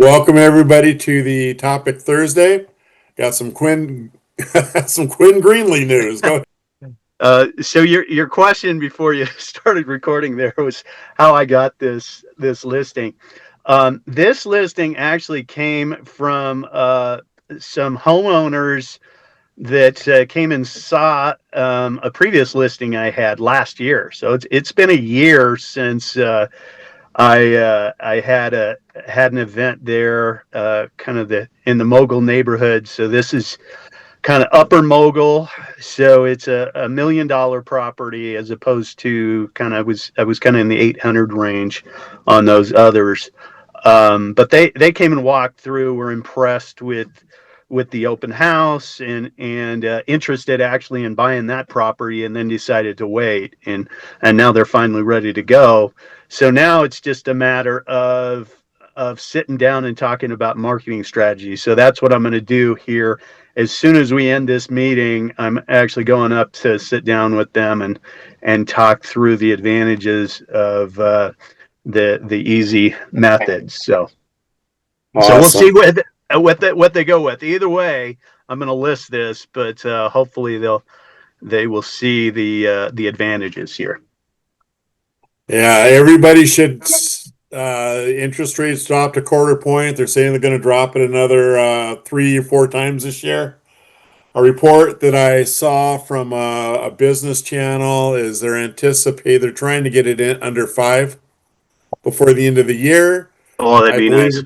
Welcome everybody to the topic Thursday. Got some Quinn, some Quinn Greenlee news. Go. So your question before you started recording there was how I got this listing. This listing actually came from some homeowners that came and saw a previous listing I had last year. So it's been a year since I had an event there, kind of in the Mogul neighborhood. So this is kind of upper mogul, so it's a $1 million property as opposed to I was kind of in the 800 range on those others. But they came and walked through, were impressed with the open house and interested actually in buying that property, and then decided to wait, and now they're finally ready to go. So now it's just a matter of sitting down and talking about marketing strategy. So that's what I'm going to do here. As soon as we end this meeting, I'm actually going up to sit down with them and talk through the advantages of the easy methods. So Awesome. we'll see what they go with. Either way, I'm going to list this, but hopefully they will see the advantages here. Yeah, everybody should. Interest rates dropped a quarter point. They're saying they're going to drop it another 3 or 4 times this year. A report that I saw from a business channel is they're trying to get it in under 5 before the end of the year. Oh, that'd be nice.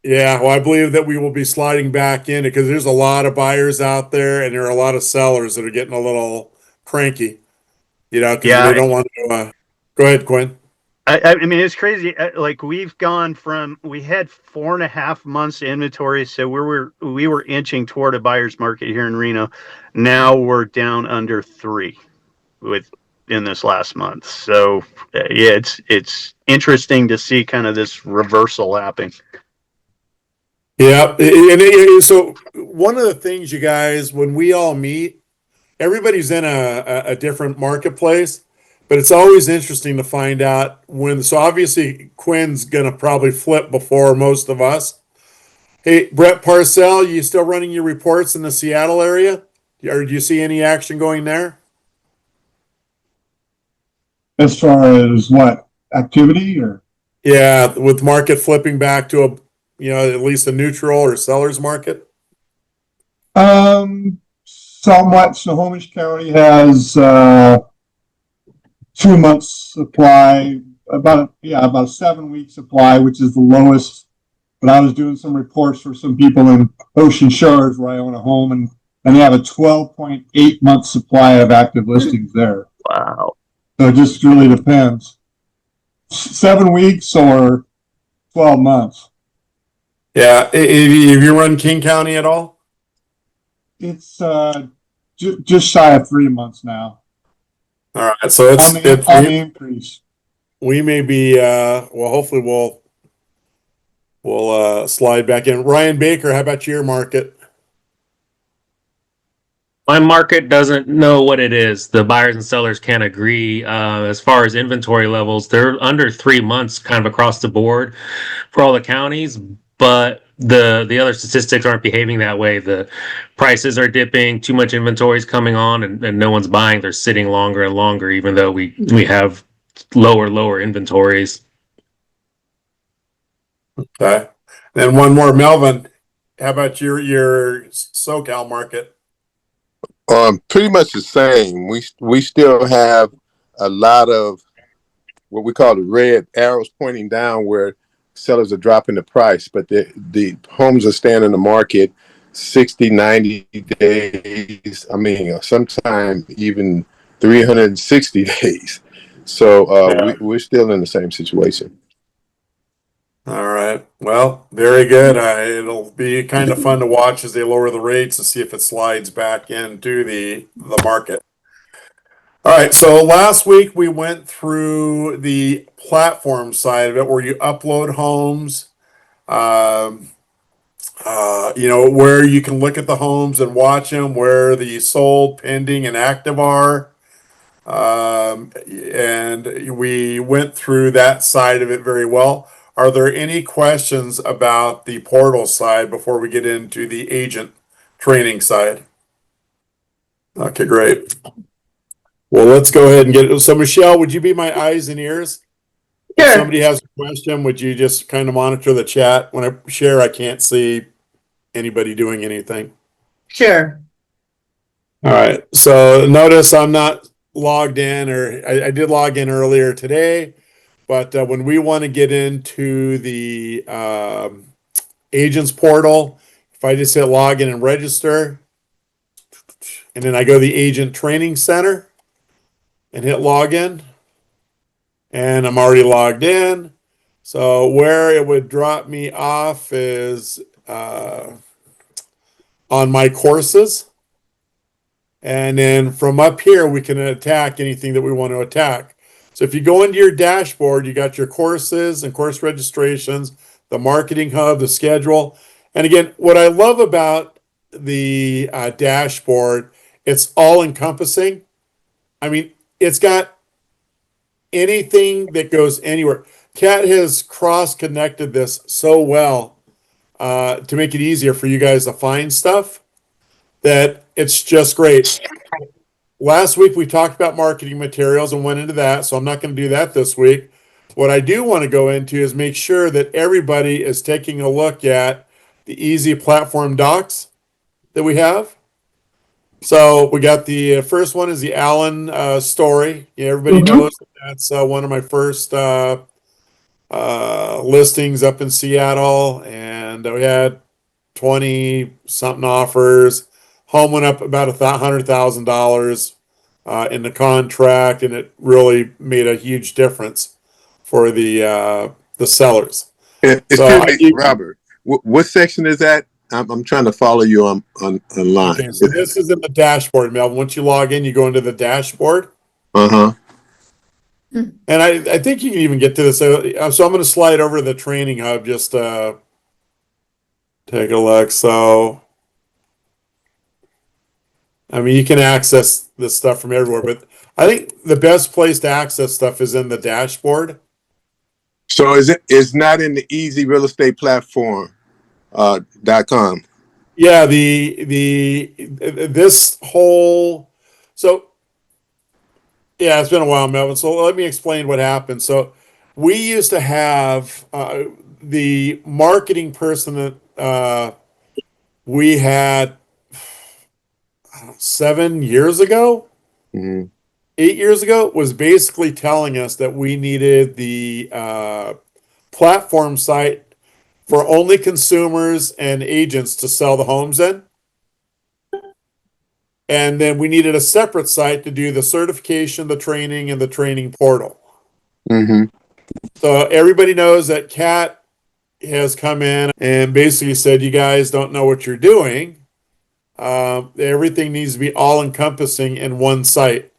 Yeah, well, I believe that we will be sliding back in because there's a lot of buyers out there and there are a lot of sellers that are getting a little cranky, because they don't want to. Go ahead, Quinn. I mean, it's crazy. Like we had 4.5 months inventory, so we were inching toward a buyer's market here in Reno. Now we're down under 3 in this last month. So yeah, it's interesting to see kind of this reversal happening. Yeah, so one of the things, you guys, when we all meet, everybody's in a different marketplace, but it's always interesting to find out when. So obviously, Quinn's gonna probably flip before most of us. Hey, Brett Parcell, you still running your reports in the Seattle area, or do you see any action going there? As far as what activity, or Yeah, with market flipping back to at least a neutral or seller's market. somewhat. Snohomish County has 2 months supply, about a 7-week supply, which is the lowest. But I was doing some reports for some people in Ocean Shores where I own a home, and they have a 12.8 month supply of active listings there. Wow. So it just really depends. 7 weeks or 12 months. Yeah, have you run King County at all? It's just shy of 3 months now. All right, so on the increase. We may be. Well, hopefully we'll slide back in. Ryan Baker, how about your market? My market doesn't know what it is. The buyers and sellers can't agree. As far as inventory levels, they're under 3 months kind of across the board for all the counties, but the other statistics aren't behaving that way. The prices are dipping, too much inventory is coming on, and no one's buying. They're sitting longer and longer, even though we have lower inventories. Okay. Then one more, Melvin. How about your SoCal market? Pretty much the same. We still have a lot of what we call the red arrows pointing down, where sellers are dropping the price, but the homes are staying in the market 60, 90 days. I mean, sometimes even 360 days. So we're still in the same situation. All right. Well, very good. It'll be kind of fun to watch as they lower the rates to see if it slides back into the market. All right. So last week we went through the platform side of it, where you upload homes, where you can look at the homes and watch them, where the sold, pending, and active are. And we went through that side of it very well. Are there any questions about the portal side before we get into the agent training side? Okay, great. Well, let's go ahead and get it. So, Michelle, would you be my eyes and ears? If Sure. somebody has a question, would you just kind of monitor the chat? When I share, I can't see anybody doing anything. Sure. All right. So notice I'm not logged in, or I did log in earlier today, but when we want to get into the agents portal, if I just hit login and register, and then I go to the agent training center and hit login, and I'm already logged in. So where it would drop me off is on my courses. And then from up here, we can attack anything that we want to attack. So if you go into your dashboard, you got your courses and course registrations, the marketing hub, the schedule. And again, what I love about the dashboard, it's all encompassing. I mean, it's got anything that goes anywhere. Kat has cross-connected this so well to make it easier for you guys to find stuff that it's just great. Last week we talked about marketing materials and went into that, so I'm not going to do that this week. What I do want to go into is make sure that everybody is taking a look at the easy platform docs that we have. So we got the first one is the Allen story. Yeah, everybody knows that's one of my first listings up in Seattle, and we had 20 something offers. Home went up about $100,000 in the contract, and it really made a huge difference for the sellers. Excuse me, Robert. What section is that? I'm trying to follow you on online. Okay, so this is in the dashboard, Melvin. Once you log in, you go into the dashboard. Uh-huh. And I think you can even get to this. So I'm going to slide over to the training hub just take a look. So, I mean, you can access this stuff from everywhere, but I think the best place to access stuff is in the dashboard. So it's not in the easy real estate platform .com. Yeah, this whole yeah, it's been a while, Melvin. So let me explain what happened. So we used to have the marketing person that we had 7 years ago, 8 years ago, was basically telling us that we needed the platform site for only consumers and agents to sell the homes in. And then we needed a separate site to do the certification, the training, and the training portal. So everybody knows that Kat has come in and basically said, you guys don't know what you're doing. Everything needs to be all encompassing in one site.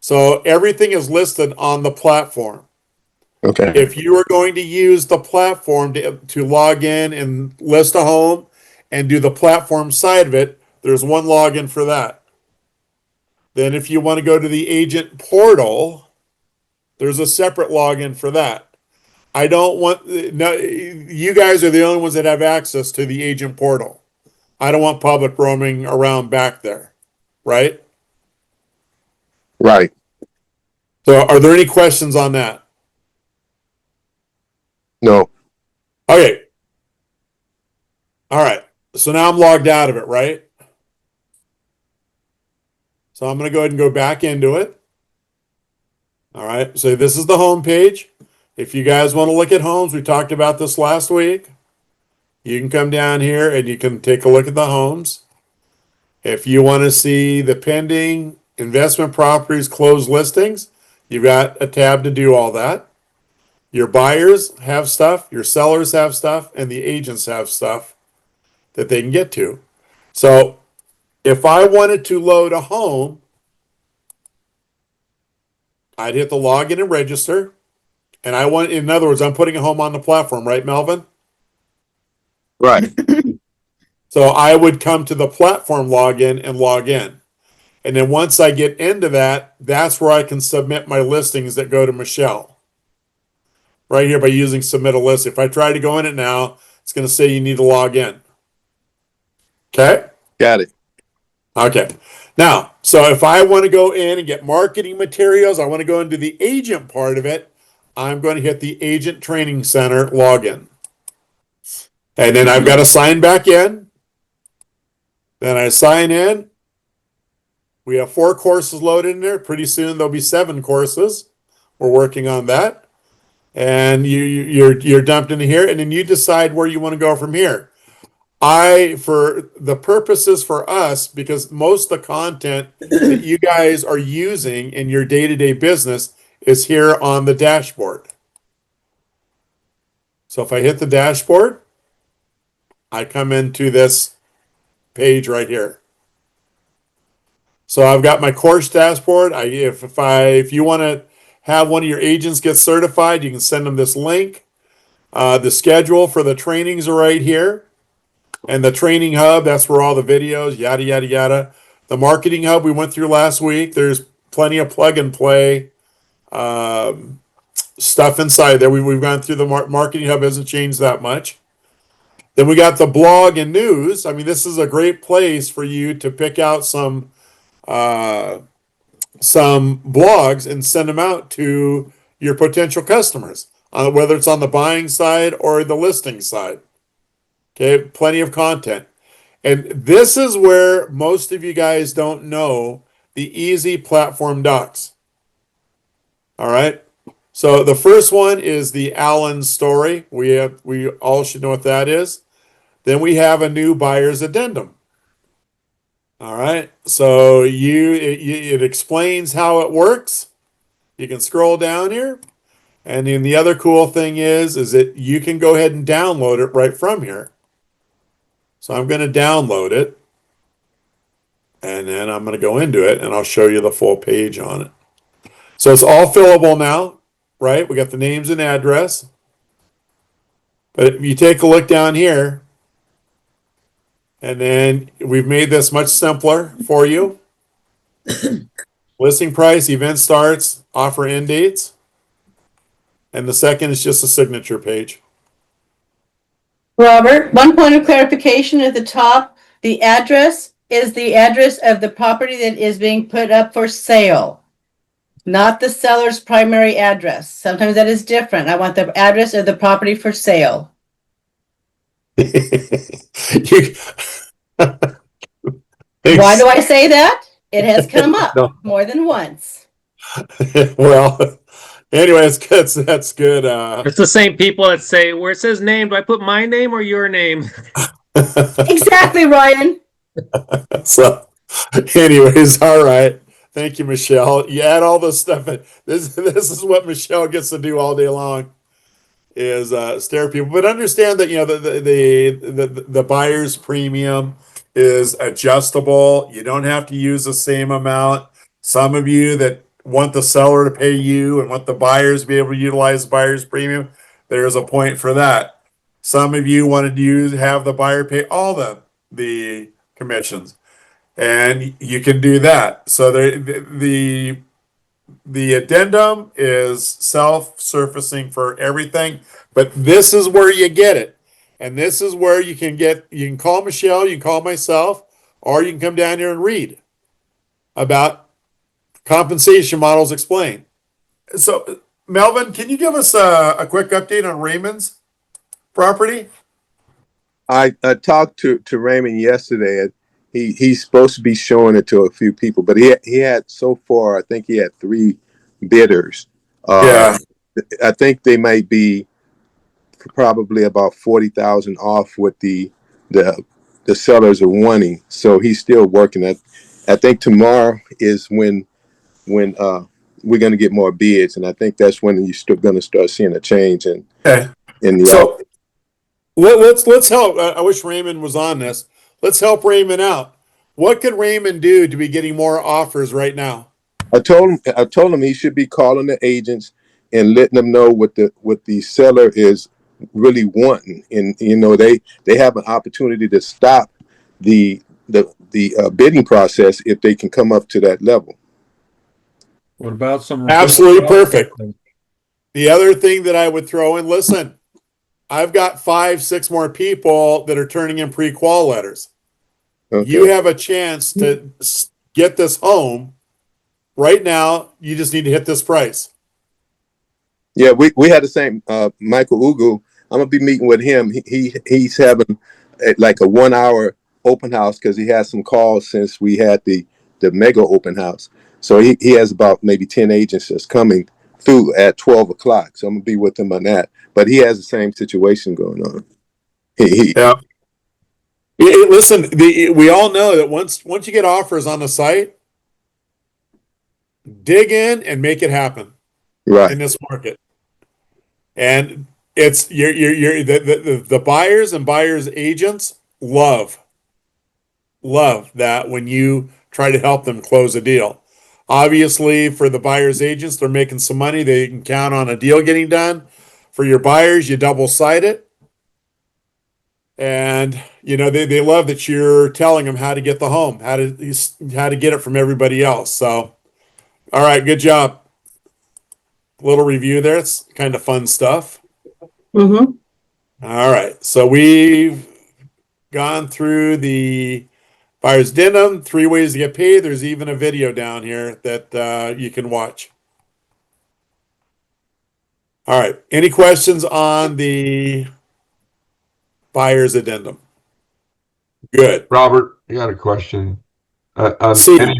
So everything is listed on the platform. Okay. If you are going to use the platform to log in and list a home and do the platform side of it, there's one login for that. Then if you want to go to the agent portal, there's a separate login for that. I don't want, no, you guys are the only ones that have access to the agent portal. I don't want public roaming around back there, right? Right. So are there any questions on that? No. Okay. All right. So now I'm logged out of it, right? So I'm going to go ahead and go back into it. All right. So this is the home page. If you guys want to look at homes, we talked about this last week. You can come down here and you can take a look at the homes. If you want to see the pending investment properties closed listings, you've got a tab to do all that. Your buyers have stuff, your sellers have stuff, and the agents have stuff that they can get to. So if I wanted to load a home, I'd hit the login and register. And in other words, I'm putting a home on the platform, right, Melvin? Right. So I would come to the platform login and log in. And then once I get into that, that's where I can submit my listings that go to Michelle. right here by using submit a list. If I try to go in it now, it's going to say you need to log in. Okay. Got it. Okay. Now, so if I want to go in and get marketing materials, I want to go into the agent part of it, I'm going to hit the Agent Training Center login. And then I've got to sign back in. Then I sign in. We have 4 courses loaded in there. Pretty soon there'll be 7 courses. We're working on that. And you're dumped into here, and then you decide where you want to go from here. For the purposes for us, because most of the content that you guys are using in your day-to-day business is here on the dashboard. So if I hit the dashboard, I come into this page right here. So I've got my course dashboard. If you want to have one of your agents get certified, you can send them this link. The schedule for the trainings are right here. And the training hub, that's where all the videos, yada, yada, yada. The marketing hub we went through last week, there's plenty of plug and play stuff inside there. We've gone through the marketing hub, hasn't changed that much. Then we got the blog and news. I mean, this is a great place for you to pick out some blogs and send them out to your potential customers, whether it's on the buying side or the listing side. Okay, plenty of content. And this is where most of you guys don't know the easy platform docs. All right. So the first one is the Allen story. We all should know what that is. Then we have a new buyer's addendum. All right. So it explains how it works. You can scroll down here. And then the other cool thing is that you can go ahead and download it right from here. So I'm going to download it, and then I'm going to go into it, and I'll show you the full page on it. So it's all fillable now, right? We got the names and address. But if you take a look down here, and then we've made this much simpler for you. Listing price, event starts, offer end dates. And the second is just a signature page. Robert, one point of clarification at the top, the address is the address of the property that is being put up for sale, not the seller's primary address. Sometimes that is different. I want the address of the property for sale. Why Why do I say that? It has come up No. more than once. Well, anyways, that's good. It's the same people that say, where it says name, do I put my name or your name? Exactly, Ryan. So, anyways, all right. Thank you, Michelle. You add all this stuff in. This is what Michelle gets to do all day long, is stare people. But understand that the buyer's premium is adjustable. You don't have to use the same amount. Some of you that want the seller to pay you and want the buyers to be able to utilize the buyer's premium, there's a point for that. Some of you wanted to have the buyer pay all the commissions, and you can do that. So the addendum is self-surfacing for everything, but this is where you get it. And this is where you can call Michelle, you can call myself, or you can come down here and read about compensation models explained. So, Melvin, can you give us a quick update on Raymond's property? I talked to Raymond yesterday. He's supposed to be showing it to a few people, but he had so far, I think he had 3 bidders. Yeah. I think they might be probably about 40,000 off what the sellers are wanting. So he's still working. I think tomorrow is when we're going to get more bids, and I think that's when you're going to start seeing a change in the. So let's help. I wish Raymond was on this. Let's help Raymond out. What could Raymond do to be getting more offers right now? I told him he should be calling the agents and letting them know what the seller is really wanting, and they have an opportunity to stop the bidding process if they can come up to that level. What about some Absolutely perfect. The other thing that I would throw in, listen, I've got 5, 6 more people that are turning in pre-qual letters. You Okay. have a chance to get this home right now. You just need to hit this price. Yeah, we had the same. Michael Ugu. I'm gonna be meeting with him. He's having like a 1 hour open house because he has some calls since we had the mega open house. So he has about maybe 10 agents that's coming through at 12 o'clock. So I'm gonna be with him on that. But he has the same situation going on. Yeah. Listen, we all know that once you get offers on the site, dig in and make it happen Right. in this market. And it's the buyers and buyers agents love that when you try to help them close a deal. Obviously, for the buyers agents, they're making some money. They can count on a deal getting done. For your buyers, you double side it. And they love that you're telling them how to get the home, how to get it from everybody else. So, all right, good job. A little review there. It's kind of fun stuff. Mm-hmm. All right, so we've gone through the buyer's addendum, 3 ways to get paid. There's even a video down here that you can watch. All right, any questions on the buyer's addendum? Good. Robert, I got a question. See,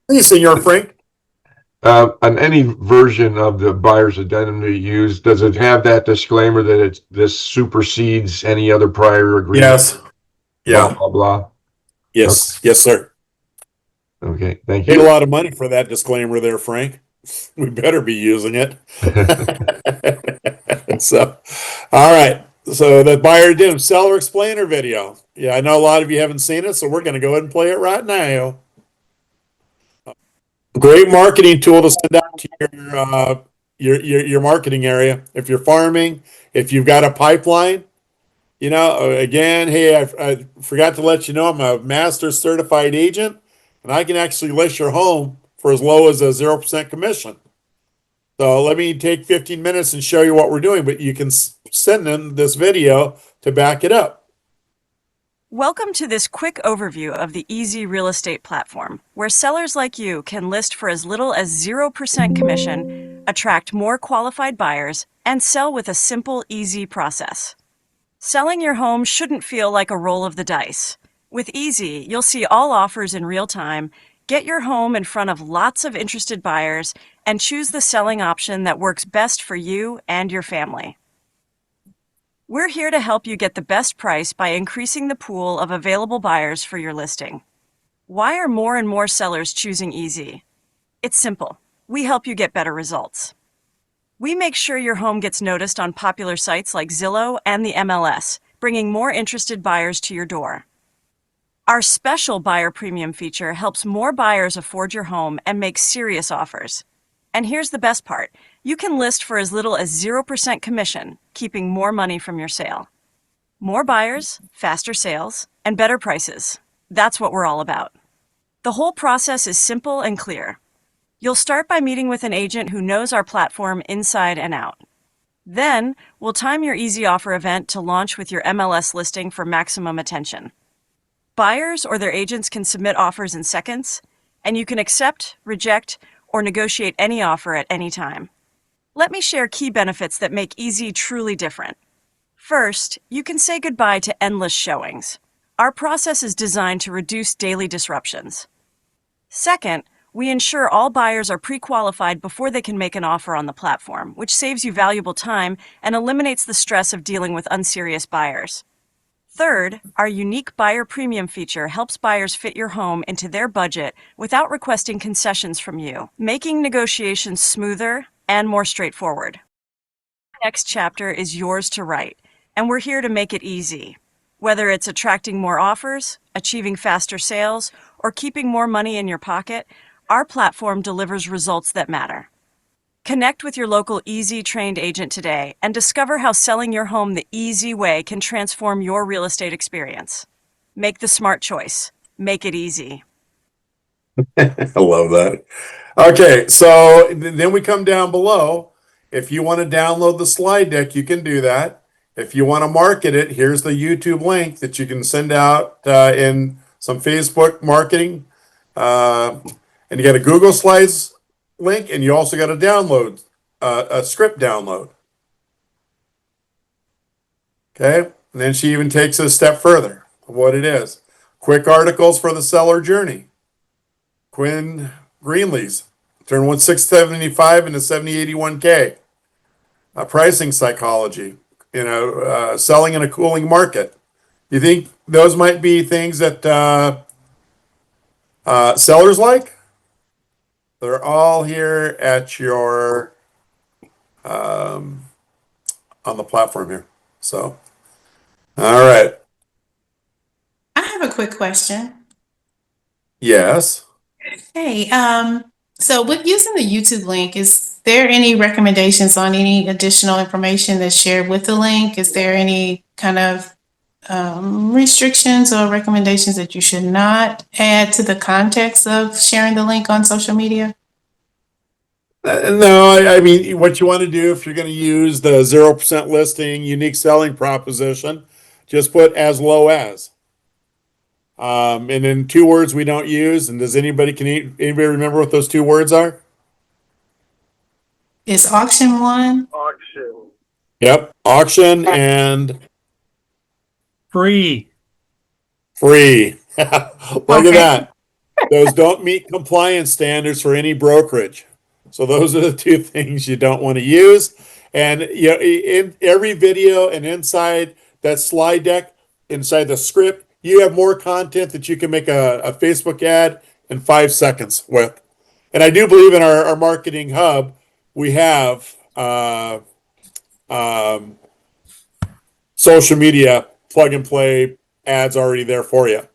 please, Senor Frank. On any version of the buyer's addendum that you use, does it have that disclaimer that this supersedes any other prior agreement? Yes. Blah, Yeah. blah, blah. Yes. Yes, sir. Okay, thank Paid a you. lot of money for that disclaimer there, Frank. We better be using it. So, all right. So the buyer addendum seller explainer video. Yeah, I know a lot of you haven't seen it, so we're going to go ahead and play it right now. Great marketing tool to send out to your marketing area. If you're farming, if you've got a pipeline, again, hey, I forgot to let you know I'm a master certified agent, and I can actually list your home for as low as a 0% commission. So let me take 15 minutes and show you what we're doing, but you can send in this video to back it up. Welcome to this quick overview of the Easy Real Estate platform, where sellers like you can list for as little as 0% commission, attract more qualified buyers, and sell with a simple, easy process. Selling your home shouldn't feel like a roll of the dice. With Easy, you'll see all offers in real time, get your home in front of lots of interested buyers, and choose the selling option that works best for you and your family. We're here to help you get the best price by increasing the pool of available buyers for your listing. Why are more and more sellers choosing Easy? It's simple. We help you get better results. We make sure your home gets noticed on popular sites like Zillow and the MLS, bringing more interested buyers to your door. Our special buyer premium feature helps more buyers afford your home and make serious offers. And here's the best part. You can list for as little as 0% commission, keeping more money from your sale. More buyers, faster sales, and better prices. That's what we're all about. The whole process is simple and clear. You'll start by meeting with an agent who knows our platform inside and out. Then, we'll time your Easy Offer event to launch with your MLS listing for maximum attention. Buyers or their agents can submit offers in seconds, and you can accept, reject, or negotiate any offer at any time. Let me share key benefits that make Easy truly different. First, you can say goodbye to endless showings. Our process is designed to reduce daily disruptions. Second, we ensure all buyers are pre-qualified before they can make an offer on the platform, which saves you valuable time and eliminates the stress of dealing with unserious buyers. Third, our unique buyer premium feature helps buyers fit your home into their budget without requesting concessions from you, making negotiations smoother and more straightforward. The next chapter is yours to write, and we're here to make it easy. Whether it's attracting more offers, achieving faster sales, or keeping more money in your pocket, our platform delivers results that matter. Connect with your local Easy trained agent today and discover how selling your home the easy way can transform your real estate experience. Make the smart choice. Make it easy. I love that. Okay, so then we come down below If you want to download the slide deck, you can do that. If you want to market it, here's the YouTube link that you can send out in some Facebook marketing. And you got a Google Slides link, and you also got a download, a script download. Okay. And then she even takes it a step further of what it is. Quick articles for the seller journey. Quinn Greenlee's turn 1675 into 7081K. Pricing psychology, selling in a cooling market. You think those might be things that sellers like? They're all here at your on the platform here. So, all right. I have a quick question. Yes. Hey, so with using the YouTube link, is there any recommendations on any additional information that's shared with the link? Is there any kind of restrictions or recommendations that you should not add to the context of sharing the link on social media? No, I mean, what you want to do if you're going to use the 0% listing, unique selling proposition, just put as low as. And then 2 words we don't use. And does anybody remember what those 2 words are? Is auction one? Yep. Auction and Free. free. Look at that. Those don't meet compliance standards for any brokerage. So those are the 2 things you don't want to use. And in every video and inside that slide deck, inside the script, you have more content that you can make a Facebook ad in 5 seconds with. And I do believe in our marketing hub, we have social media plug and play ads already there for you.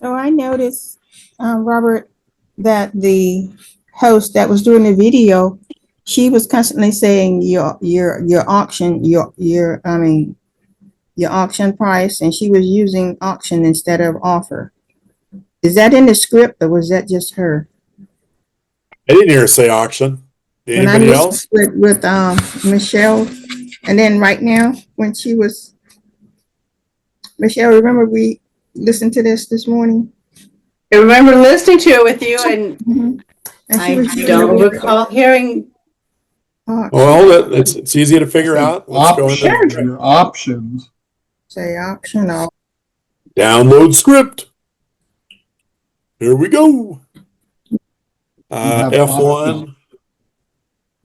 So I noticed, Robert, that the host that was doing the video, she was constantly saying your auction, your auction price, and she was using auction instead of offer. Is that in the script or was that just her? I didn't hear her say auction. Did When I anybody listened else? with Michelle, and then right now when she was, Michelle, remember we listened to this morning? I remember listening to it with you, and And she I was using don't the word recall hearing. auction. Well, it's easy to figure out. Let's go into Your options. Say auction or download script. Here we go. have F1.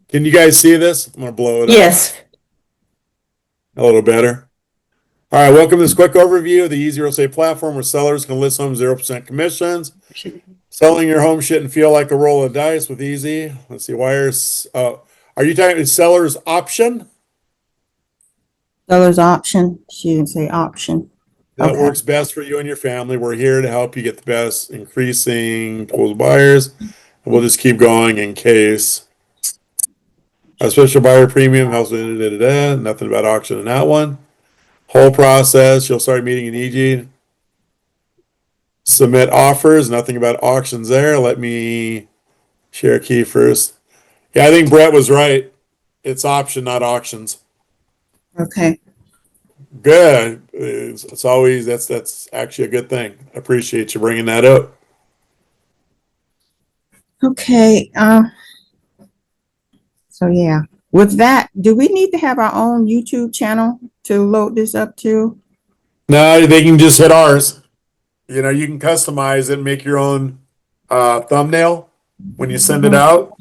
Can you guys see this? I'm going to blow it up Yes. a little better. All right, welcome to this quick overview of the Easy Real Estate platform where sellers can list homes 0% commissions. Selling your home shouldn't feel like a roll of dice with Easy. Let's see, wires. Are you talking seller's option? seller's option. She didn't say option. That Okay. works best for you and your family. We're here to help you get the best increasing pool of buyers. And we'll just keep going in case. A special buyer premium helps. Nothing about auction in that one. Whole process. You'll start meeting an EG. Submit offers. Nothing about auctions there. Let me share a key first. Yeah, I think Brett was right. It's option, not auctions. Okay. Good. It's always that's actually a good thing. I appreciate you bringing that up. Okay. So yeah, with that, do we need to have our own YouTube channel to load this up to? No, they can just hit ours. You can customize it and make your own thumbnail when you send it out.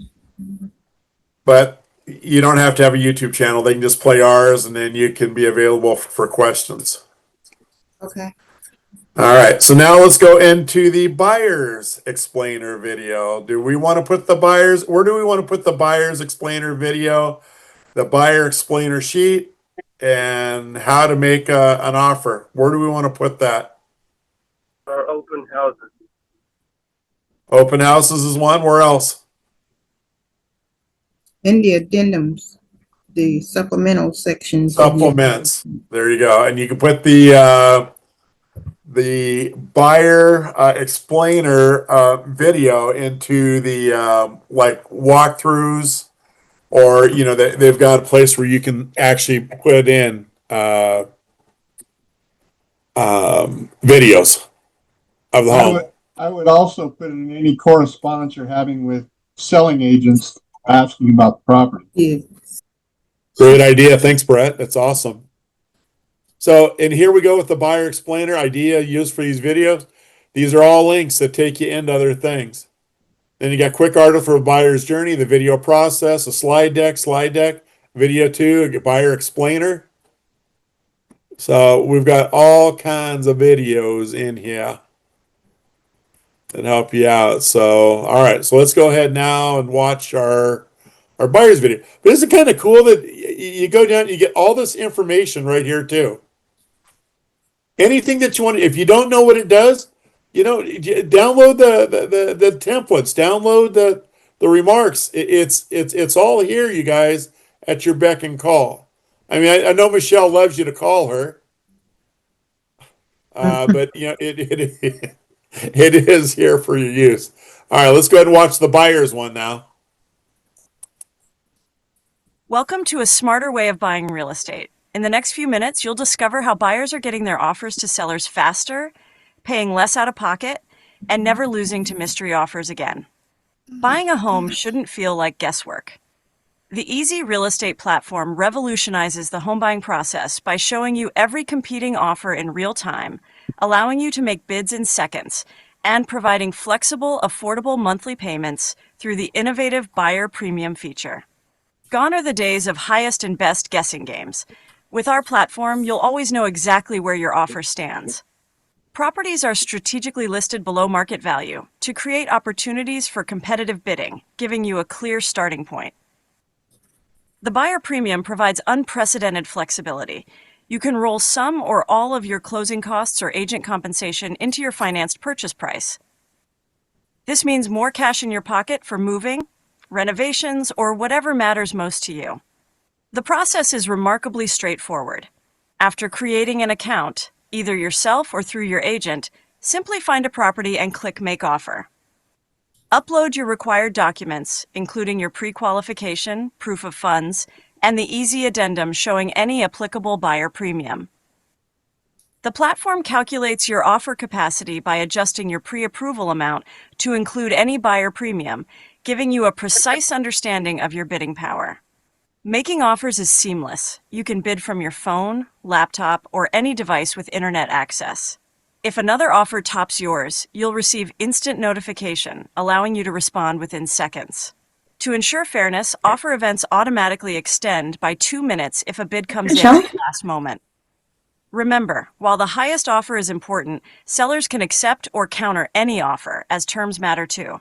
But you don't have to have a YouTube channel. They can just play ours and then you can be available for questions. Okay. All right. So now let's go into the buyer's explainer video. Do we want to put the buyers, where do we want to put the buyer's explainer video, the buyer explainer sheet, and how to make an offer? Where do we want to put that? Our open houses. Open houses is one. Where else? In the addendums, the supplemental sections. Supplements. There you go. And you can put the buyer explainer video into the like walkthroughs or they've got a place where you can actually put in videos of the I home. would also put in any correspondence you're having with selling agents asking about the property. Yeah. Great idea. Thanks, Brett. That's awesome. So, and here we go with the buyer explainer idea used for these videos. These are all links that take you into other things. Then you got quick article for a buyer's journey, the video process, a slide deck, video 2, a buyer explainer. So we've got all kinds of videos in here that help you out. So, all right. So let's go ahead now and watch our buyer's video. But isn't it kind of cool that you go down, you get all this information right here too. Anything that you want, if you don't know what it does, download the templates, download the remarks. It's all here, you guys, at your beck and call. I mean, I know Michelle loves you to call her, but it is here for your use. All right, let's go ahead and watch the buyer's one now. Welcome to a smarter way of buying real estate. In the next few minutes, you'll discover how buyers are getting their offers to sellers faster, paying less out of pocket, and never losing to mystery offers again. Buying a home shouldn't feel like guesswork. The Easy Real Estate platform revolutionizes the home buying process by showing you every competing offer in real time, allowing you to make bids in seconds, and providing flexible, affordable monthly payments through the innovative Buyer Premium feature. Gone are the days of highest and best guessing games. With our platform, you'll always know exactly where your offer stands. Properties are strategically listed below market value to create opportunities for competitive bidding, giving you a clear starting point. The Buyer Premium provides unprecedented flexibility. You can roll some or all of your closing costs or agent compensation into your financed purchase price. This means more cash in your pocket for moving, renovations, or whatever matters most to you. The process is remarkably straightforward. After creating an account, either yourself or through your agent, simply find a property and click Make Offer. Upload your required documents, including your pre-qualification, proof of funds, and the easy addendum showing any applicable buyer premium. The platform calculates your offer capacity by adjusting your pre-approval amount to include any buyer premium, giving you a precise understanding of your bidding power. Making offers is seamless. You can bid from your phone, laptop, or any device with internet access. If another offer tops yours, you'll receive instant notification, allowing you to respond within seconds. To ensure fairness, offer events automatically extend by 2 minutes if a bid comes in at the last moment. Remember, while the highest offer is important, sellers can accept or counter any offer, as terms matter too.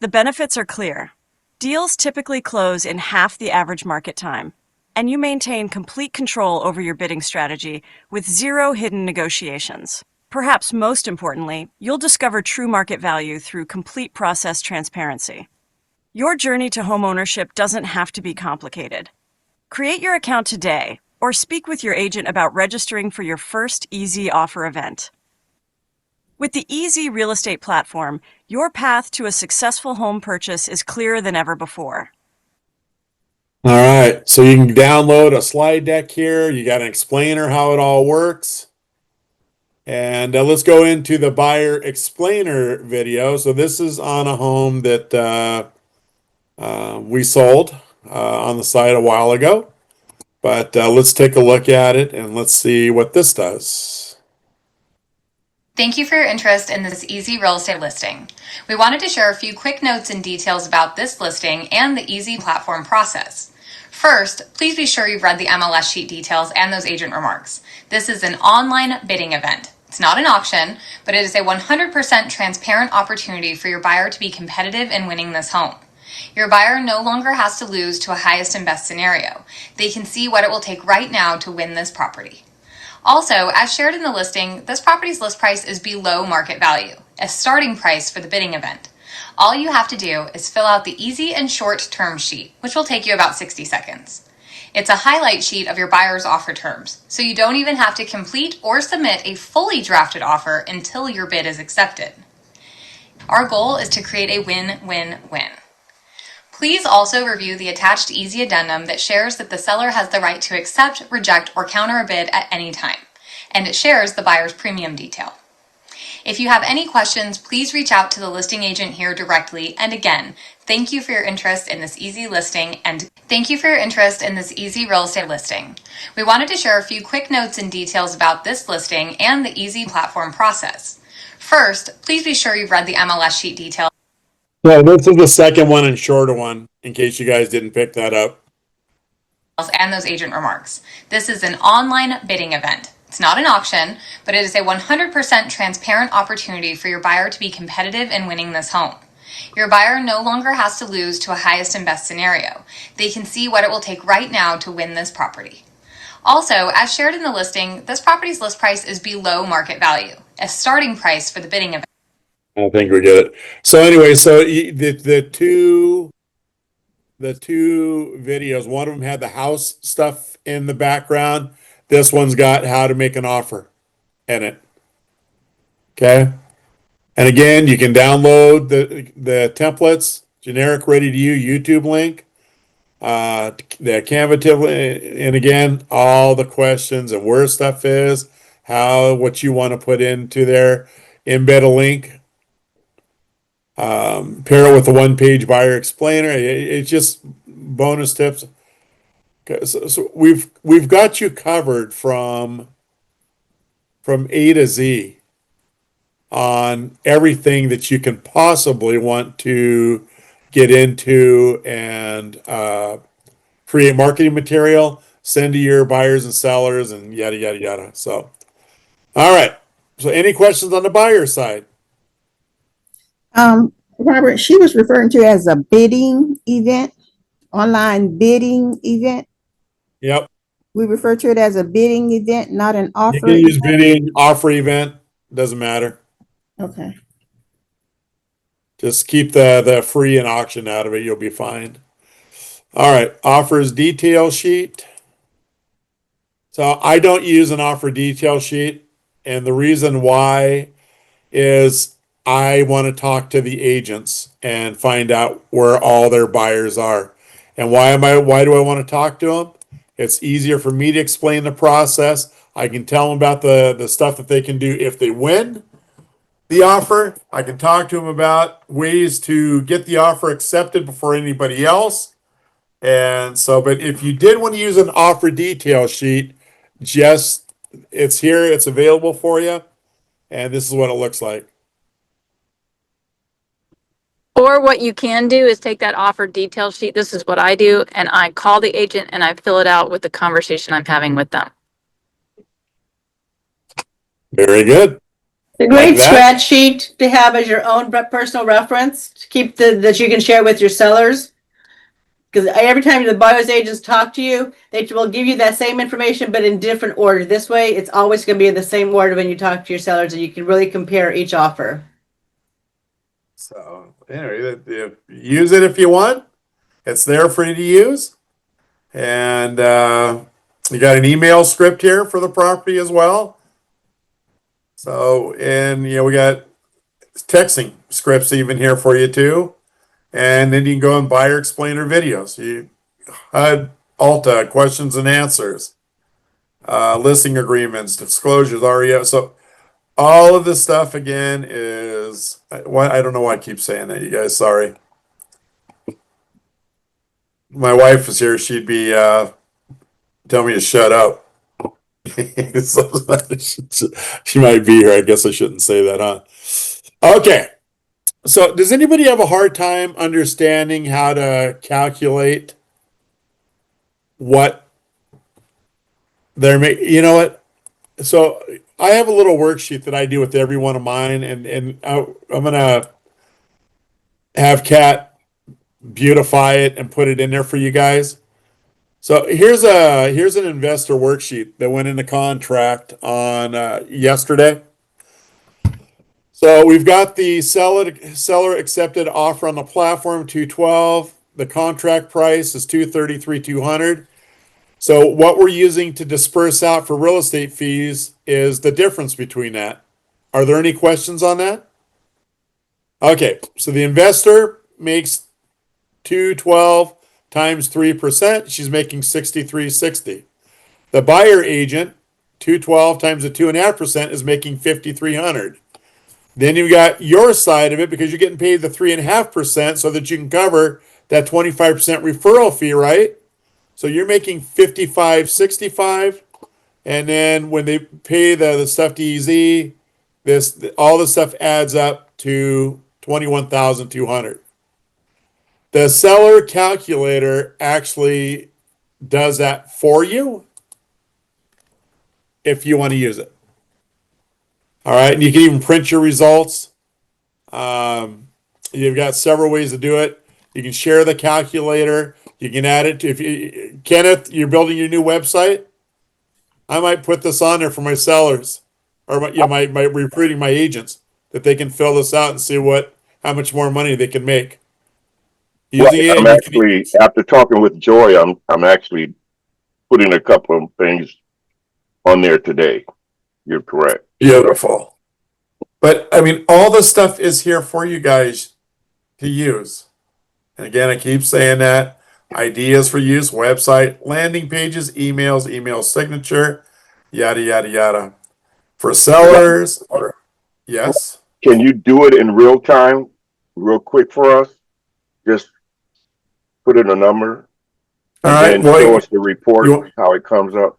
The benefits are clear. Deals typically close in half the average market time, and you maintain complete control over your bidding strategy with zero hidden negotiations. Perhaps most importantly, you'll discover true market value through complete process transparency. Your journey to homeownership doesn't have to be complicated. Create your account today, or speak with your agent about registering for your first Easy Offer event. With the Easy Real Estate platform, your path to a successful home purchase is clearer than ever before. All right, so you can download a slide deck here. You got an explainer how it all works. And let's go into the buyer explainer video. So this is on a home that we sold on the site a while ago. But let's take a look at it and let's see what this does. Thank you for your interest in this Easy Real Estate listing. We wanted to share a few quick notes and details about this listing and the Easy platform process. First, please be sure you've read the MLS sheet details and those agent remarks. This is an online bidding event. It's not an auction, but it is a 100% transparent opportunity for your buyer to be competitive in winning this home. Your buyer no longer has to lose to a highest and best scenario. They can see what it will take right now to win this property. Also, as shared in the listing, this property's list price is below market value, a starting price for the bidding event. All you have to do is fill out the easy and short term sheet, which will take you about 60 seconds. It's a highlight sheet of your buyer's offer terms, so you don't even have to complete or submit a fully drafted offer until your bid is accepted. Our goal is to create a win-win-win. Please also review the attached easy addendum that shares that the seller has the right to accept, reject, or counter a bid at any time, and it shares the buyer's premium detail. If you have any questions, please reach out to the listing agent here directly. And again, thank you for your interest in this easy listing and thank you for your interest in this easy real estate listing. We wanted to share a few quick notes and details about this listing and the easy platform process. First, please be sure you've read the MLS sheet details. Yeah, this is the second one and shorter one, in case you guys didn't pick that up. And those agent remarks. This is an online bidding event. It's not an auction, but it is a 100% transparent opportunity for your buyer to be competitive in winning this home. Your buyer no longer has to lose to a highest and best scenario. They can see what it will take right now to win this property. Also, as shared in the listing, this property's list price is below market value, a starting price for the bidding event. I think we get it. So anyway, so the two videos, one of them had the house stuff in the background. This one's got how to make an offer in it. Okay. And again, you can download the templates, generic, ready to use YouTube link, the Canva template, and again, all the questions and where stuff is, what you want to put into there, embed a link, pair it with a one-page buyer explainer. It's just bonus tips. Okay, so we've got you covered from A to Z on everything that you can possibly want to get into and create marketing material, send to your buyers and sellers, and yada yada yada. So, all right. So, any questions on the buyer side? Robert, she was referring to as a bidding event, online bidding event. Yep. We refer to it as a bidding event, not an You offer. can use bidding, offer event, doesn't matter. Okay. Just keep the free and auction out of it. You'll be fine. All right. Offers detail sheet. So I don't use an offer detail sheet. And the reason why is I want to talk to the agents and find out where all their buyers are. And why do I want to talk to them? It's easier for me to explain the process. I can tell them about the stuff that they can do if they win the offer. I can talk to them about ways to get the offer accepted before anybody else. And so, but if you did want to use an offer detail sheet, it's here, it's available for you. And this is what it looks like. Or what you can do is take that offer detail sheet. This is what I do. And I call the agent and I fill it out with the conversation I'm having with them. Very good. A great scratch sheet to have as your own personal reference to keep that you can share with your sellers. Because every time the buyer's agents talk to you, they will give you that same information, but in different order. This way, it's always going to be in the same order when you talk to your sellers, and you can really compare each offer. So anyway, use it if you want. It's there for you to use. And you got an email script here for the property as well. So, and we got texting scripts even here for you too. And then you can go and buyer explainer videos. You HUD, Alta, questions and answers, listing agreements, disclosures, REO. So all of this stuff again is I don't know why I keep saying that, you guys. Sorry. My wife was here, she'd be telling me to shut up. She might be here. I guess I shouldn't say that, huh? Okay. So does anybody have a hard time understanding how to calculate what they're making? You know what? So I have a little worksheet that I do with every one of mine, and I'm gonna have Kat beautify it and put it in there for you guys. So here's an investor worksheet that went into contract on yesterday. So we've got the seller accepted offer on the platform 212. The contract price is 233,200. So what we're using to disperse out for real estate fees is the difference between that. Are there any questions on that? Okay, so the investor makes 212 times 3%, she's making 63.60. The buyer agent, 212 times the 2.5% is making 5,300. Then you got your side of it because you're getting paid the 3.5% so that you can cover that 25% referral fee, right? So you're making 55.65. And then when they pay the stuff to EZ, all the stuff adds up to 21,200. The seller calculator actually does that for you if you want to use it. All right, and you can even print your results. You've got several ways to do it. You can share the calculator. You can add it to Kenneth, you're building your new website. I might put this on there for my sellers or my recruiting my agents that they can fill this out and see how much more money they can make. Using it, I'm actually, after talking with Joy, I'm actually putting a couple of things on there today. You're correct. Beautiful. But I mean, all this stuff is here for you guys to use. And again, I keep saying that. Ideas for use, website, landing pages, emails, email signature, yada, yada, yada. For sellers, yes. Can you do it in real time, real quick for us? Just put in a number and then show us the report, how it comes up.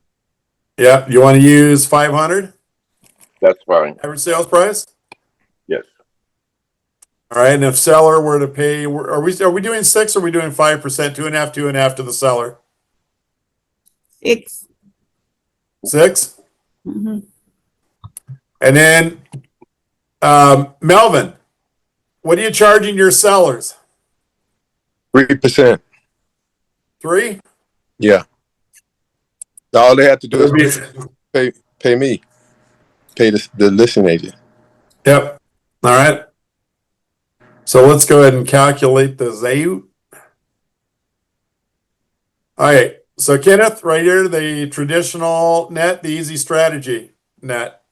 Yeah, you want to use 500? That's fine. Average sales price? Yes. All right, and if seller were to pay, are we doing 6 or are we doing 5%, 2.5 to the seller? 6. 6? Mm-hmm. And then, Melvin, what are you charging your sellers? 3%. 3? Yeah. All they have to do is pay me, pay the listing agent. Yep. All right. So let's go ahead and calculate the Zayut. All right. So Kenneth, right here, the traditional net, the easy strategy net.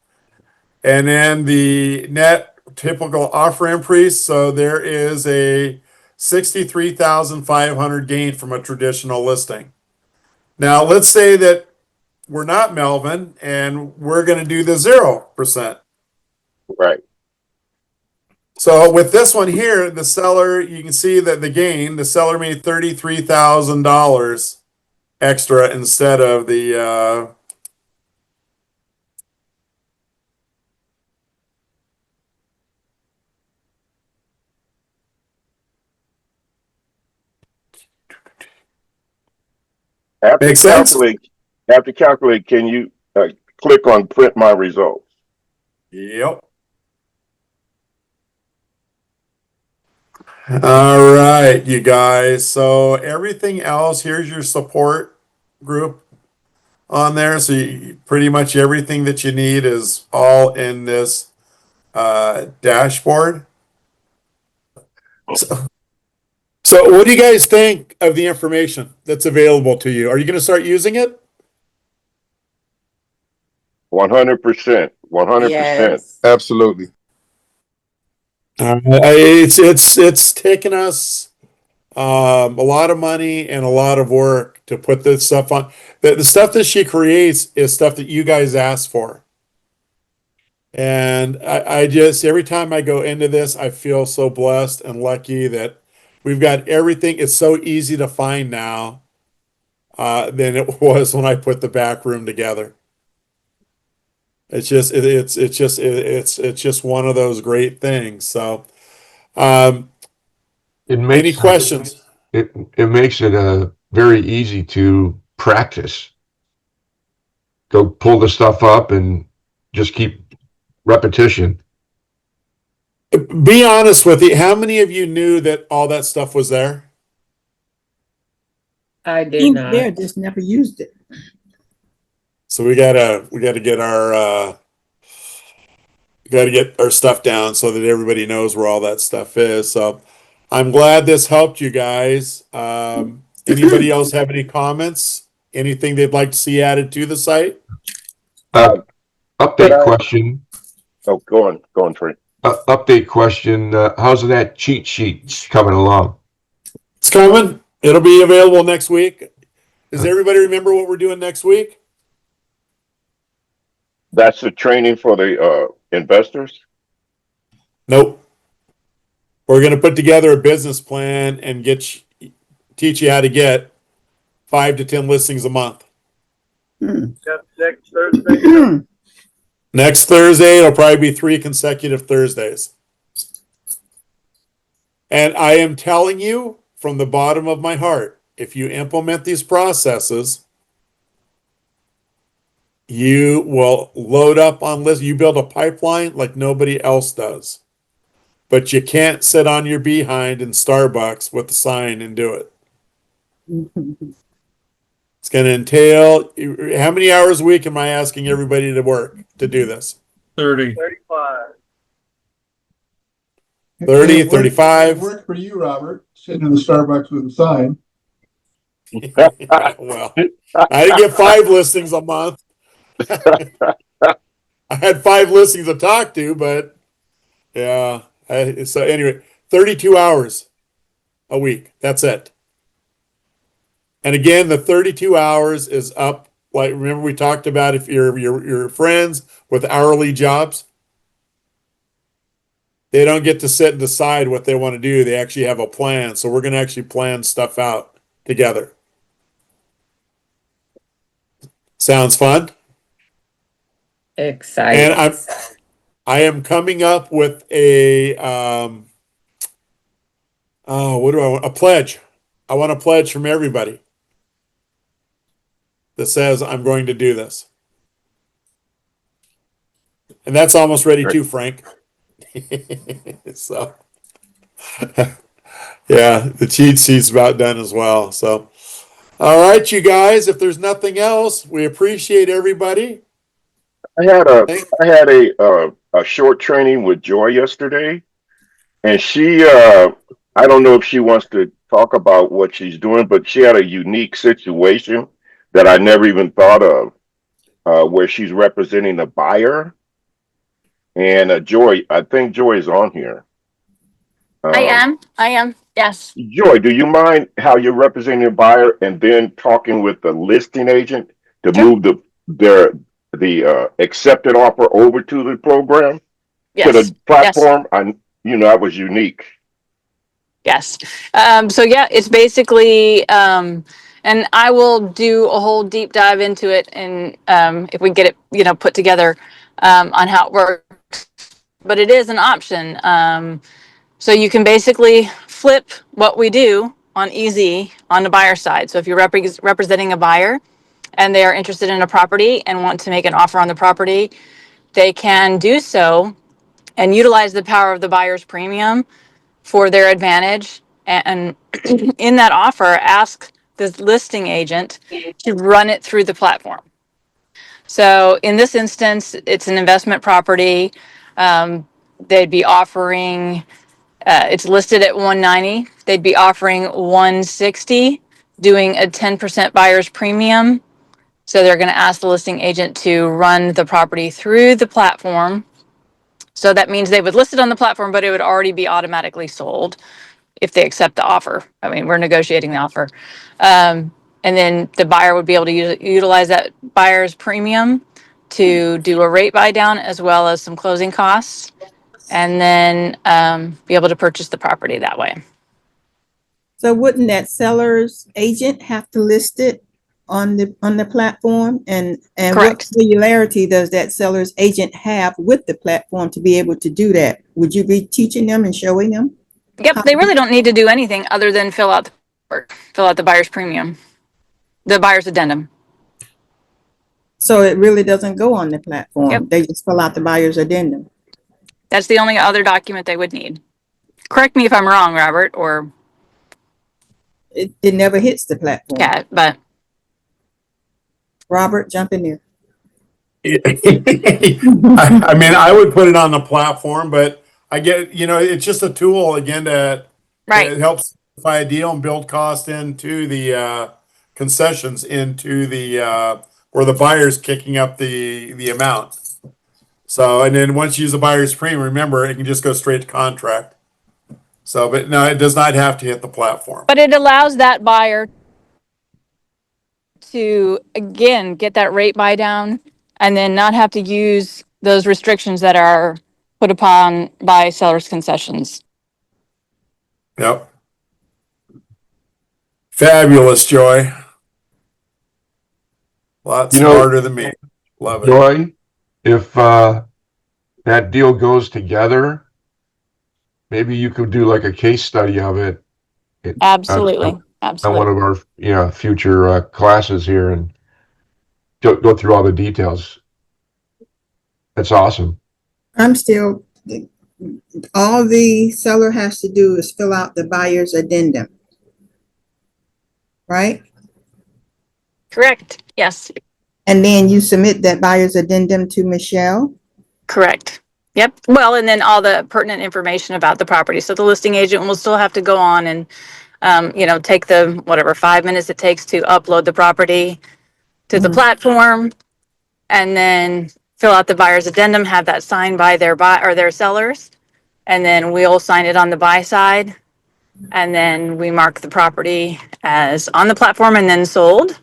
And then the net typical offer increase. So there is a 63,500 gain from a traditional listing. Now let's say that we're not Melvin and we're going to do the 0%. Right. So with this one here, the seller, you can see that the gain, the seller made $33,000 extra instead of the Makes sense? After calculate, can you click on print my results? Yep. All right, you guys. So everything else, here's your support group on there. So pretty much everything that you need is all in this dashboard. So what do you guys think of the information that's available to you? Are you going to start using it? 100%. 100%. Yes. Absolutely. It's taken us a lot of money and a lot of work to put this stuff on. The stuff that she creates is stuff that you guys asked for. And I just, every time I go into this, I feel so blessed and lucky that we've got everything. It's so easy to find now than it was when I put the back room together. It's just one of those great things. So, any questions? It makes it very easy to practice. Go pull the stuff up and just keep repetition. Be honest with you. How many of you knew that all that stuff was there? I did not. There, just never used it. So we gotta get our stuff down so that everybody knows where all that stuff is. So I'm glad this helped you guys. Anybody else have any comments? Anything they'd like to see added to the site? Update question. Oh, go on, Trey. Update question. How's that cheat sheet coming along? It's coming. It'll be available next week. Does everybody remember what we're doing next week? That's the training for the investors. Nope. We're going to put together a business plan and teach you how to get 5 to 10 listings a month. That's next Thursday. Next Thursday, it'll probably be 3 consecutive Thursdays. And I am telling you from the bottom of my heart, if you implement these processes, you will load up on lists. You build a pipeline like nobody else does. But you can't sit on your behind in Starbucks with a sign and do it. It's going to entail, how many hours a week am I asking everybody to work to do this? 30. 35. 30, It 35. worked for you, Robert, sitting in the Starbucks with a sign. Well, I didn't get 5 listings a month. I had 5 listings to talk to, but yeah. So anyway, 32 hours a week. That's it. And again, the 32 hours is up. Like, remember we talked about if you're friends with hourly jobs, they don't get to sit and decide what they want to do. They actually have a plan. So we're going to actually plan stuff out together. Sounds fun? Exciting. And I am coming up with a what do I want? A pledge. I want a pledge from everybody that says I'm going to do this. And that's almost ready too, Frank. So yeah, the cheat sheet's about done as well. So all right, you guys, if there's nothing else, we appreciate everybody. I had a short training with Joy yesterday, and she I don't know if she wants to talk about what she's doing, but she had a unique situation that I never even thought of, where she's representing a buyer. And Joy, I think Joy is on here. I am. Yes. Joy, do you mind how you're representing a buyer and then talking with the listing agent to move the accepted offer over to the program, to the platform? That was unique. Yes. So yeah, it's basically, and I will do a whole deep dive into it, and if we get it, put together on how it works. But it is an option. So you can basically flip what we do on EZ on the buyer side. So if you're representing a buyer and they are interested in a property and want to make an offer on the property, they can do so and utilize the power of the buyer's premium for their advantage. And in that offer, ask the listing agent to run it through the platform. So in this instance, it's an investment property. They'd be offering, it's listed at 190. They'd be offering 160, doing a 10% buyer's premium. So they're going to ask the listing agent to run the property through the platform. So that means they would list it on the platform, but it would already be automatically sold if they accept the offer. I mean, we're negotiating the offer. And then the buyer would be able to utilize that buyer's premium to do a rate buy down as well as some closing costs, and then be able to purchase the property that way. So wouldn't that seller's agent have to list it on the platform? And what familiarity does that seller's agent have with the platform to be able to do that? Would you be teaching them and showing them? Yep, they really don't need to do anything other than fill out the buyer's premium, the buyer's addendum. So it really doesn't go on the platform. Yep. They just fill out the buyer's addendum. That's the only other document they would need. Correct me if I'm wrong, Robert, or it never hits the platform. Yeah, but Robert, jump in there. I mean, I would put it on the platform, but I get, it's just a tool again that it helps simplify a deal and build cost into the concessions into the where the buyer's kicking up the amount. So, and then once you use the buyer's premium, remember it can just go straight to contract. So, but no, it does not have to hit the platform. But it allows that buyer to, again, get that rate buy down and then not have to use those restrictions that are put upon by sellers' concessions. Yep. Fabulous, Joy. A lot smarter than me. Love it. Joy, if that deal goes together, maybe you could do like a case study of it. Absolutely. On Absolutely. one of our future classes here and go through all the details. That's awesome. I'm still, all the seller has to do is fill out the buyer's addendum. Right? Correct. Yes. And then you submit that buyer's addendum to Michelle? Correct. Yep. Well, and then all the pertinent information about the property. So the listing agent will still have to go on and, take the whatever 5 minutes it takes to upload the property to the platform, and then fill out the buyer's addendum, have that signed by their sellers, and then we'll sign it on the buy side, and then we mark the property as on the platform and then sold,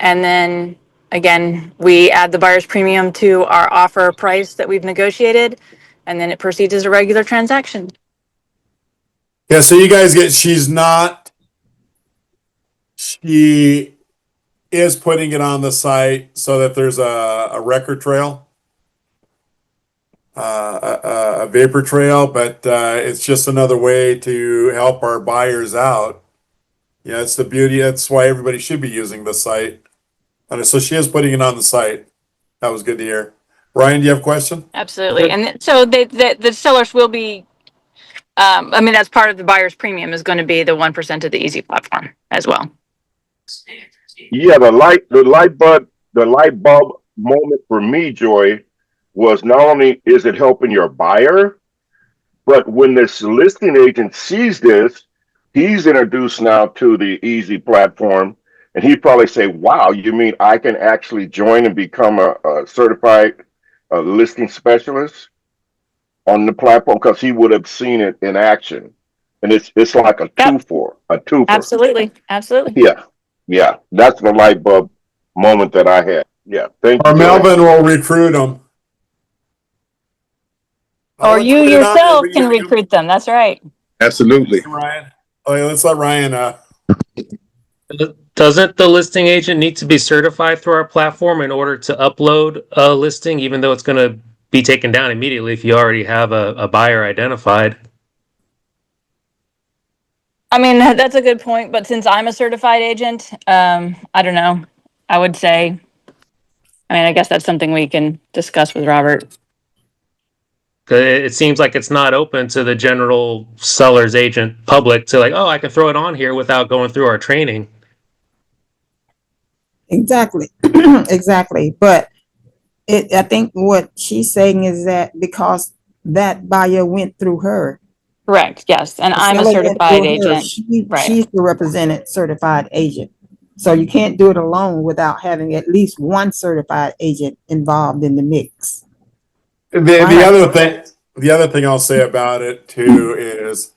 and then again we add the buyer's premium to our offer price that we've negotiated, and then it proceeds as a regular transaction. Yeah, so you guys she is putting it on the site so that there's a record trail, a vapor trail, but it's just another way to help our buyers out. Yeah, it's the beauty. That's why everybody should be using the site. And so she is putting it on the site. That was good to hear. Ryan, do you have a question? Absolutely. And so the sellers will be, that's part of the buyer's premium is going to be the 1% of the easy platform as well. Yeah, the light bulb moment for me, Joy, was not only is it helping your buyer, but when this listing agent sees this, he's introduced now to the easy platform, and he'd probably say, wow, you mean I can actually join and become a certified listing specialist on the platform? Because he would have seen it in action. And it's like a twofer. Absolutely. Yeah. That's the light bulb moment that I had. Yeah. Thank you. Or Melvin will recruit them. Or you yourself can recruit them. That's right. Absolutely. Ryan. Oh, yeah, let's let Ryan. Doesn't the listing agent need to be certified through our platform in order to upload a listing, even though it's going to be taken down immediately if you already have a buyer identified? I mean, that's a good point. But since I'm a certified agent, I don't know. I would say, I guess that's something we can discuss with Robert. It seems like it's not open to the general seller's agent public to I can throw it on here without going through our training. Exactly. Exactly. But I think what she's saying is that because that buyer went through her. Correct. Yes. And I'm a certified agent. She's the represented certified agent. So you can't do it alone without having at least one certified agent involved in the mix. The other thing I'll say about it too is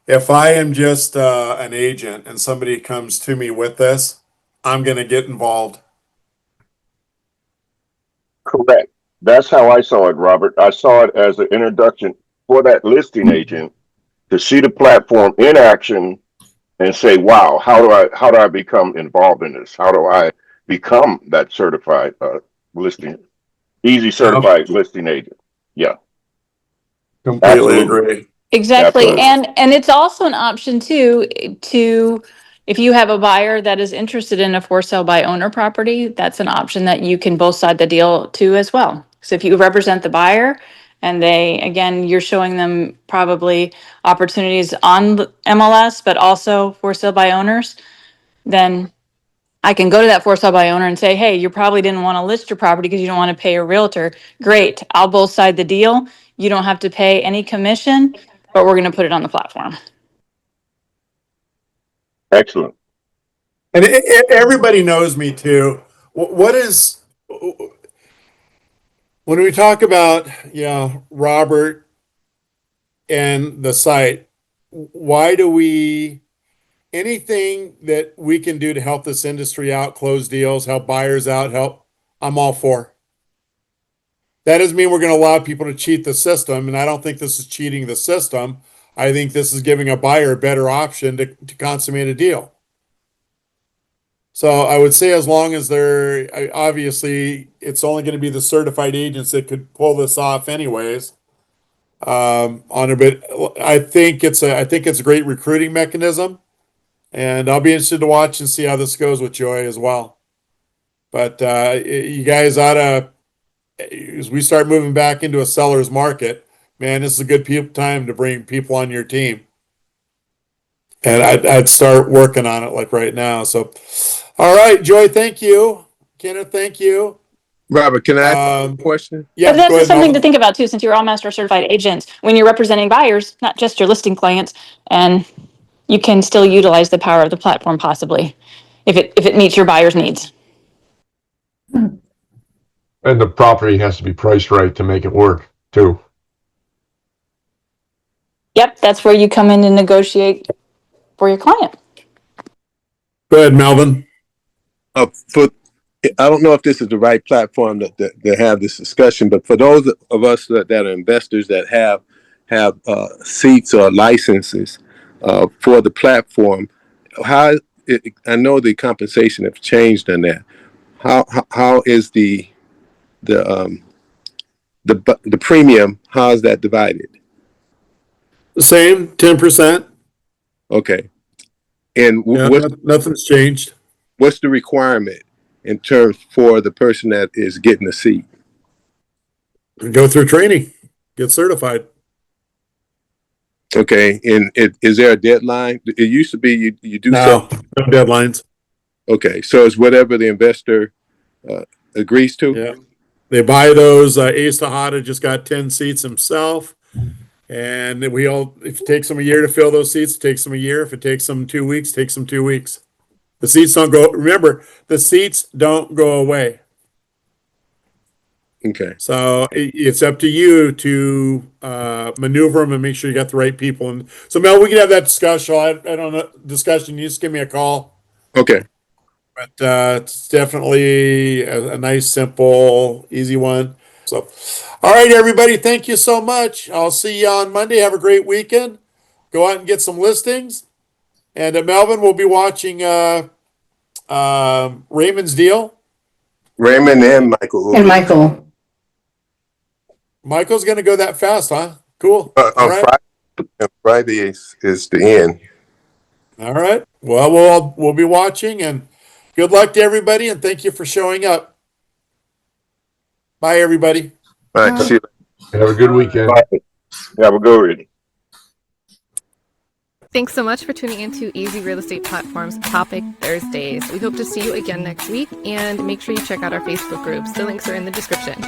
if I am just an agent and somebody comes to me with this, I'm going to get involved. Correct. That's how I saw it, Robert. I saw it as an introduction for that listing agent to see the platform in action and say, wow, how do I become involved in this? How do I become that certified certified listing agent? Yeah. Completely agree. Exactly. Absolutely. And it's also an option too, if you have a buyer that is interested in a for sale by owner property, that's an option that you can both side the deal to as well. So if you represent the buyer and you're showing them probably opportunities on MLS, but also for sale by owners, then I can go to that for sale by owner and say, hey, you probably didn't want to list your property because you don't want to pay a realtor. Great. I'll both side the deal. You don't have to pay any commission, but we're going to put it on the platform. Excellent. And everybody knows me too. What is, when we talk about, Robert and the site, why do we, anything that we can do to help this industry out, close deals, help buyers out, I'm all for. That doesn't mean we're going to allow people to cheat the system, and I don't think this is cheating the system. I think this is giving a buyer a better option to consummate a deal. So I would say as long as obviously it's only going to be the certified agents that could pull this off anyways. On a bit, I think it's a great recruiting mechanism, and I'll be interested to watch and see how this goes with Joy as well. But you guys ought to, as we start moving back into a seller's market, man, this is a good time to bring people on your team. And I'd start working on it like right now. So, all right, Joy, thank you. Kenneth, thank you. Robert, can I ask a question? Yeah, But that's go ahead, something to Melvin. think about too, since you're all master certified agents, when you're representing buyers, not just your listing clients, and you can still utilize the power of the platform possibly if it meets your buyer's needs. And the property has to be priced right to make it work too. Yep, that's where you come in and negotiate for your client. Go ahead, Melvin. I don't know if this is the right platform to have this discussion, but for those of us that are investors that have seats or licenses for the platform, I know the compensation have changed on that. How is the premium? How is that divided? The same, 10%. Okay, and nothing's changed. What's the requirement in terms for the person that is getting a seat? Go through training, get certified. Okay, and is there a deadline? It used to be you do no deadlines. Okay, so it's whatever the investor agrees to. Yeah, they buy those. Ace Tejada just got 10 seats himself, and if it takes them a year to fill those seats, it takes them a year. If it takes them 2 weeks, it takes them 2 weeks. The seats don't go. Remember, the seats don't go away. Okay. So it's up to you to maneuver them and make sure you got the right people. And so, Mel, we can have that discussion. I don't know discussion. You just give me a call. Okay. But it's definitely a nice, simple, easy one. So, all right, everybody, thank you so much. I'll see you on Monday. Have a great weekend. Go out and get some listings. And Melvin will be watching Raymond's deal. Raymond and Michael. And Michael. Michael's going to go that fast, huh? Cool. All right. Friday is the end. All right. Well, we'll be watching, and good luck to everybody, and thank you for showing up. Bye, everybody. All right. See you. Have a good weekend. Bye. Have a good one. Thanks so much for tuning into Easy Real Estate Platform's Topic Thursdays. We hope to see you again next week, and make sure you check out our Facebook groups. The links are in the description.